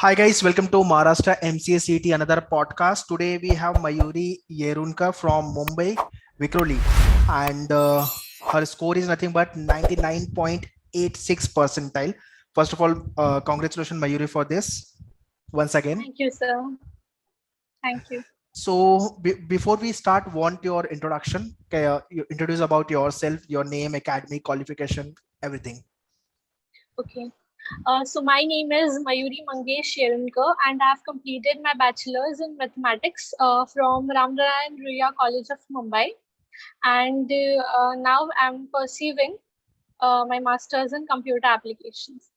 Hi guys, welcome to Maharashtra MCA CT, another podcast. Today we have Mayuri Yerunka from Mumbai, Vikroli, and her score is nothing but 99.86 percentile. First of all, congratulations Mayuri for this once again. Thank you, sir. Thank you. So before we start, want your introduction. Okay, you introduce about yourself, your name, academic qualification, everything. Okay. So my name is Mayuri Mangesh Sherunkar, and I have completed my bachelor's in mathematics from Ramnarayan Ruya College of Mumbai, and now I'm pursuing my master's in computer applications.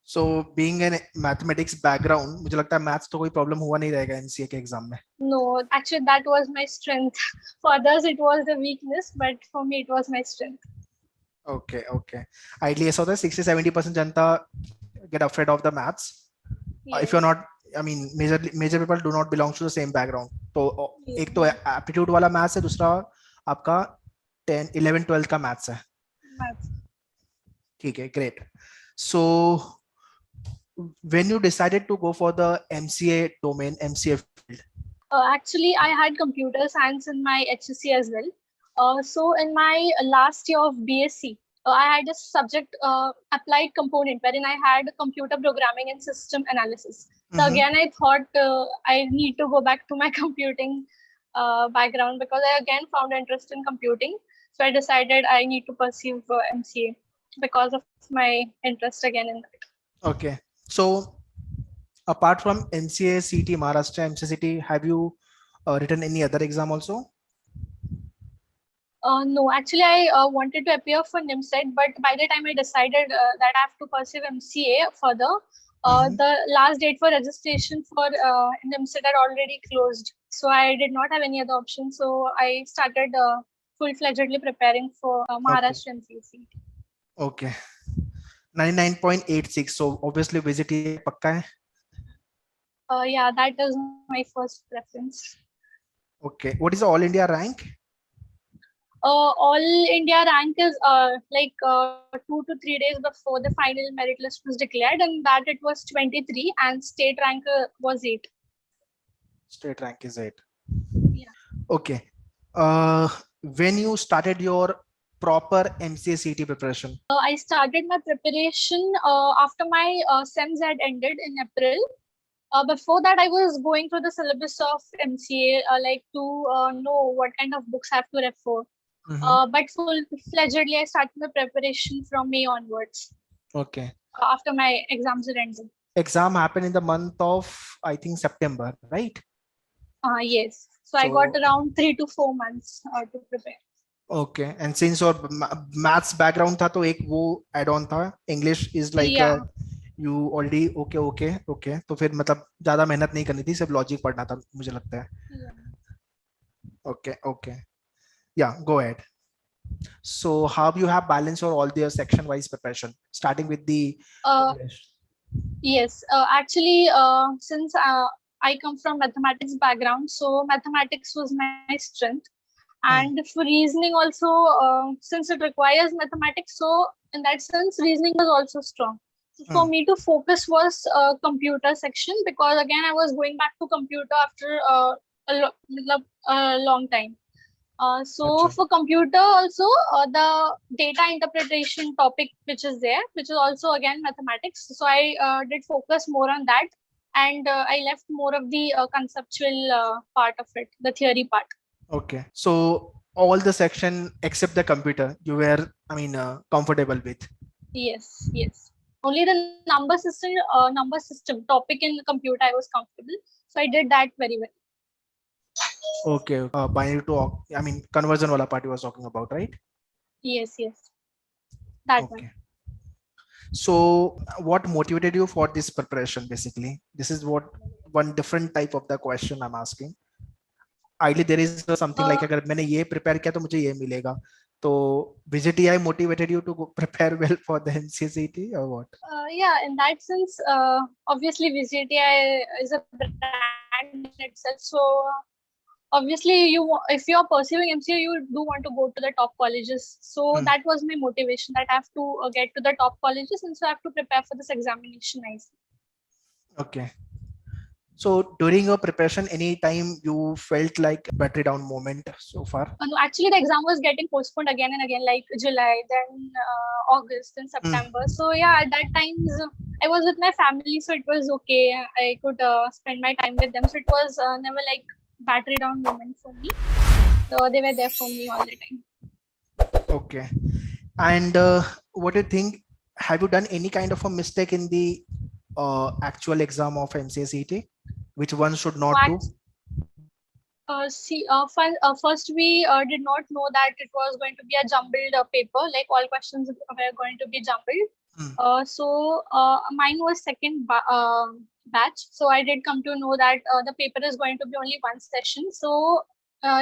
So being a mathematics background, मुझे लगता है maths तो कोई problem हुआ नहीं रहेगा NCA के exam में. No, actually that was my strength. For others it was the weakness, but for me it was my strength. Okay. Ideally ऐसा होता है 60-70% जनता get afraid of the maths. Yes. If you're not, I mean, major people do not belong to the same background. तो एक तो aptitude वाला maths है, दूसरा आपका 10, 11, 12 का maths है. Maths. ठीक है, great. So when you decided to go for the MCA domain, MCA field? Actually, I had computer science in my HSC as well. So in my last year of BSc, I had a subject applied component wherein I had computer programming and system analysis. So again, I thought I need to go back to my computing background because I again found interest in computing. So I decided I need to pursue MCA because of my interest again in that. Okay. So apart from NCA CT, Maharashtra MCA CT, have you written any other exam also? No, actually, I wanted to appear for NIMSET, but by the time I decided that I have to pursue MCA further, the last date for registration for NIMSET had already closed. So I did not have any other option. So I started full-fledgedly preparing for Maharashtra MCA CT. Okay. 99.86. So obviously visit pakka hai? Yeah, that is my first preference. Okay. What is the All India rank? All India rank is 2 to 3 days before the final merit list was declared, and that it was 23, and state rank was 8. State rank is 8. Yeah. Okay. When you started your proper MCA CT preparation? I started my preparation after my SEMs had ended in April. Before that, I was going through the syllabus of MCA, to know what kind of books I have to refer. But full-fledgedly, I started my preparation from May onwards. Okay. After my exams were ended. Exam happened in the month of, I think, September, right? Yes. So I got around 3 to 4 months to prepare. Okay. And since your maths background था तो एक वो add-on था, English is like you already okay. तो फिर मतलब ज़्यादा मेहनत नहीं करनी थी, सिर्फ logic पढ़ना था, मुझे लगता है. Okay. Yeah, go ahead. So how you have balanced your all their section-wise preparation, starting with the English? Yes, actually, since I come from mathematics background, so mathematics was my strength. And for reasoning also, since it requires mathematics, so in that sense, reasoning was also strong. So for me to focus was computer section, because again, I was going back to computer after a long time. So for computer also, the data interpretation topic which is there, which is also again mathematics. So I did focus more on that, and I left more of the conceptual part of it, the theory part. Okay. So all the section except the computer you were, comfortable with? Yes. Only the number system topic in computer I was comfortable. So I did that very well. Okay. Binary to, conversion wala part you was talking about, right? Yes. That one. So what motivated you for this preparation? Basically, this is what one different type of the question I'm asking. Ideally there is something like अगर मैंने ये prepare किया तो मुझे ये मिलेगा. तो VJTI motivated you to prepare well for the MCA or what? Yeah, in that sense, obviously VJTI is a brand in itself. So obviously, if you are pursuing MCA, you do want to go to the top colleges. So that was my motivation, that I have to get to the top colleges, and so I have to prepare for this examination nicely. Okay. So during your preparation, any time you felt like battery down moment so far? No, actually, the exam was getting postponed again and again, like July, then August, then Mm. September. So yeah, at that times I was with my family, so it was okay. I could spend my time with them. So it was never like battery down moment for me. So they were there for me all the time. Okay. And what do you think? Have you done any kind of a mistake in the actual exam of MCA which one should No, not do? first we did not know that it was going to be a jumbled paper, like all questions were going to be jumbled. Hmm. Mine was second batch. So I did come to know that the paper is going to be only one session. So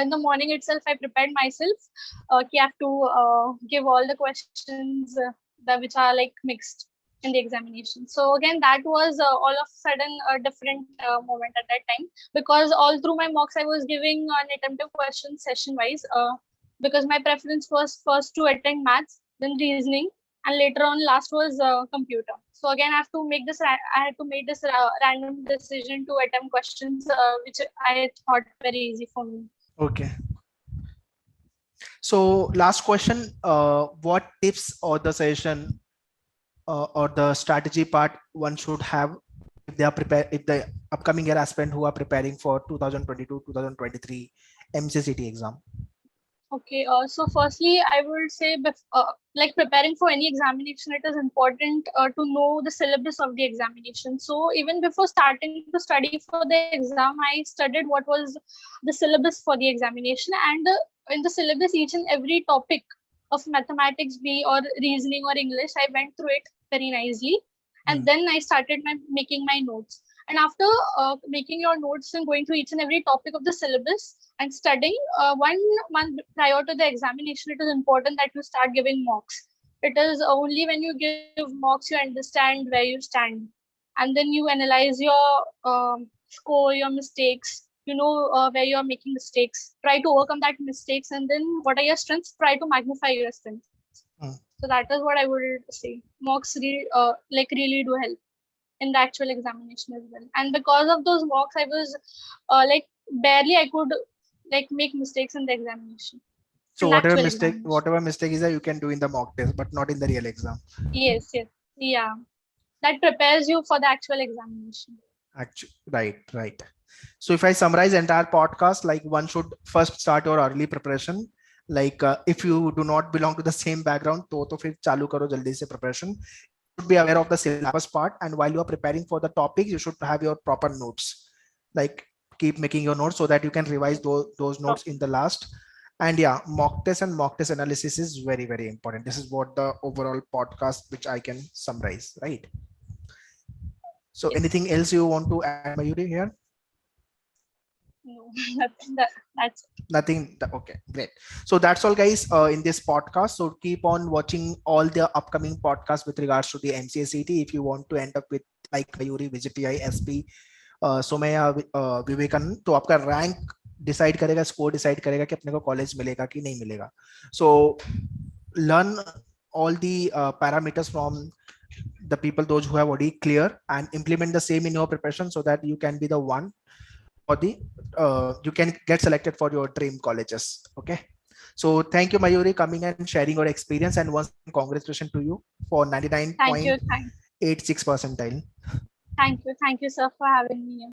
in the morning itself, I prepared myself. I have to give all the questions which are like mixed in the examination. So again, that was all of a sudden a different moment at that time, because all through my mocks I was giving an attentive questions session wise, because my preference was first to attend maths, then reasoning, and later on last was computer. So again, I had to make this random decision to attempt questions which I thought very easy for me. Okay. So last question, what tips or the session or the strategy part one should have if they are prepared, if the upcoming year aspirant who are preparing for 2022-2023 MCCT exam? Okay, so firstly, I would say, like preparing for any examination, it is important to know the syllabus of the examination. So even before starting to study for the exam, I studied what was the syllabus for the examination, and in the syllabus, each and every topic of mathematics, be or reasoning or English, I went through it very nicely, and then I started making my notes. And after making your notes and going through each and every topic of the syllabus and studying 1 month prior to the examination, it is important that you start giving mocks. It is only when you give mocks you understand where you stand, and then you analyze your score, your mistakes. You know where you are making mistakes. Try to overcome that mistakes, and then what are your strengths? Try to magnify your strengths. So that is what I would say. Mocks really do help in the actual examination as well. And because of those mocks, I was like barely I could like make mistakes in the examination. So In the actual examination. whatever mistake is that you can do in the mock test, but not in the real exam. Yes, yeah. That prepares you for the actual examination. Actually, right. So if I summarize entire podcast, like one should first start your early preparation. Like if you do not belong to the same background, तो फिर चालू करो जल्दी से preparation. You should be aware of the syllabus part, and while you are preparing for the topic, you should have your proper notes. Like keep making your notes so that you can revise those notes in the last. And yeah, mock test and mock test analysis is very, very important. This is what the overall podcast which I can summarize, right? So anything else you want to add, Mayuri, here? No, that's Nothing. Okay, great. So that's all, guys, in this podcast. So keep on watching all the upcoming podcasts with regards to the MCACT. If you want to end up with like Mayuri, VGPI, SP, Somaiya, Vivekananda, तो आपका rank decide करेगा, score decide करेगा कि अपने को college मिलेगा कि नहीं मिलेगा. So learn all the parameters from the people, those who have already clear, and implement the same in your preparation so that you can be the one or the you can get selected for your dream colleges. Okay. So thank you, Mayuri, coming and sharing your experience, and once congratulations to you for 99.86 percentile. Thank you, sir, for having me here.